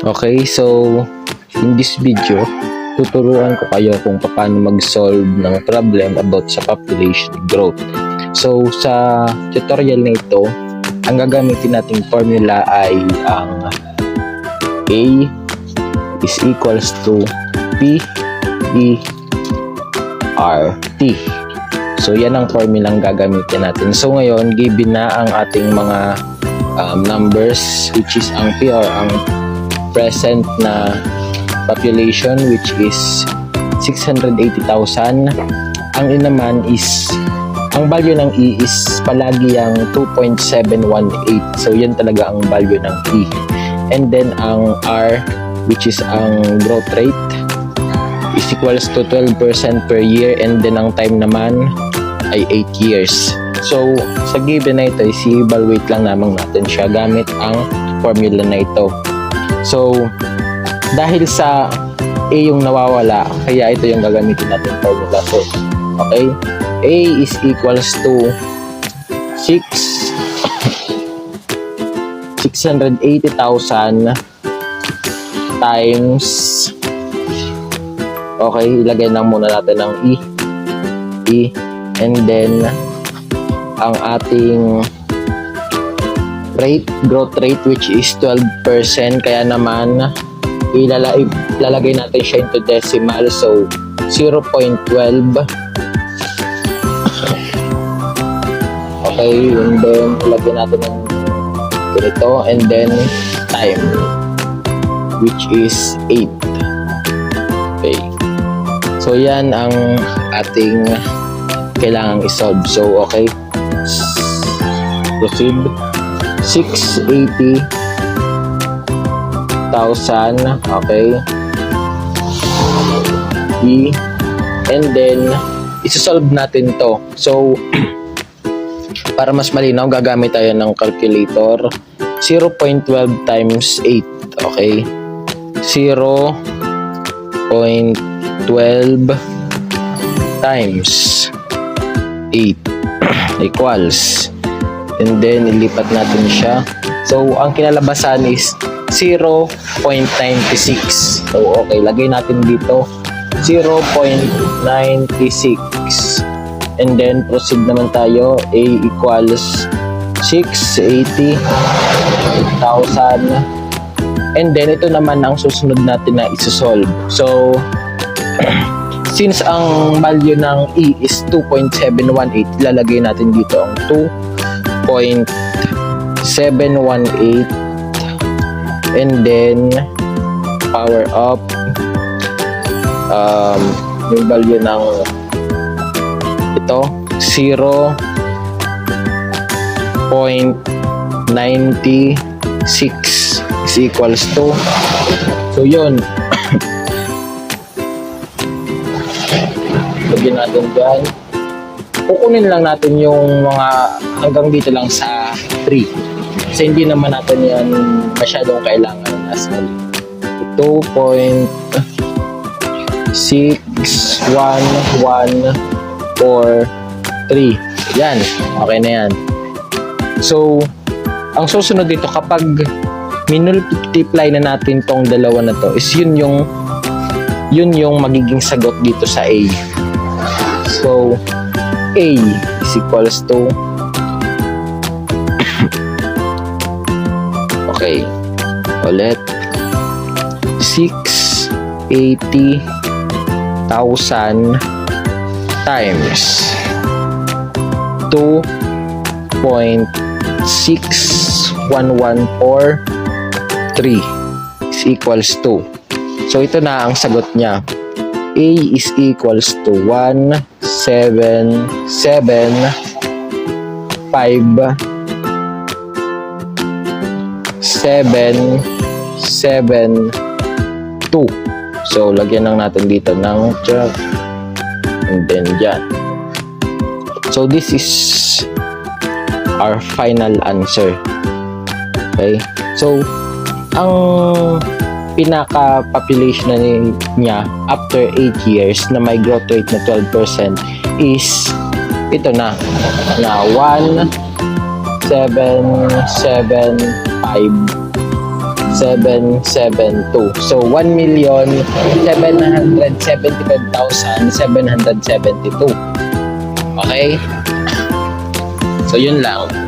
Okay, so in this video, tuturuan ko kayo kung paano mag-solve ng problem about sa population growth. So sa tutorial na ito, ang gagamitin nating formula ay ang A is equals to P E R T. So yan ang formula ang gagamitin natin. So ngayon, given na ang ating mga numbers, which is ang P or ang present na population, which is 680,000. Ang E naman is, ang value ng E is palagi ang 2.718. So yan talaga ang value ng E. And then ang R, which is ang growth rate, is equals to 12% per year. And then ang time naman ay 8 years. So sa given na ito, i-evaluate lang naman natin siya gamit ang formula na ito. So dahil sa A yung nawawala, kaya ito yung gagamitin natin formula. So okay, A is equals to 680,000 times, okay, ilagay lang muna natin ang E, and then ang ating rate, growth rate, which is 12%, kaya naman ilalagay natin siya into decimal. So 0.12, okay, and then ilagay natin ng ganito, and then time, which is 8. Okay, so yan ang ating kailangang isolve. So okay, proceed. 680,000, okay, E, and then isosolve natin to. So para mas malinaw, gagamit tayo ng calculator. 0.12 times 8, okay, 0.12 times 8 equals, and then ilipat natin siya. So ang kinalabasan is 0.96. So okay, lagay natin dito 0.96, and then proceed naman tayo. A equals 680,000, and then ito naman ang susunod natin na isosolve. So since ang value ng E is 2.718, ilalagay natin dito ang 2.718, and then power up yung value ng ito 0.96 is equals to, so yun, lagyan natin dyan. Kukunin lang natin yung mga hanggang dito lang sa 3, kasi hindi naman natin yan masyadong kailangan. As 2.61143, yan, okay na yan. So ang susunod dito, kapag minultiply na natin tong dalawa na to, is yun yung magiging sagot dito sa A. So A is equals to okay, ulit, 680,000 times 2.61143 is equals to, so ito na ang sagot niya. A is equals to 177,572. So lagyan lang natin dito ng check, and then dyan. So this is our final answer. Okay, so ang pinaka-population niya after 8 years na may growth rate na 12% is ito na 1,775 772. So, 1,775,772. Okay? So, yun lang.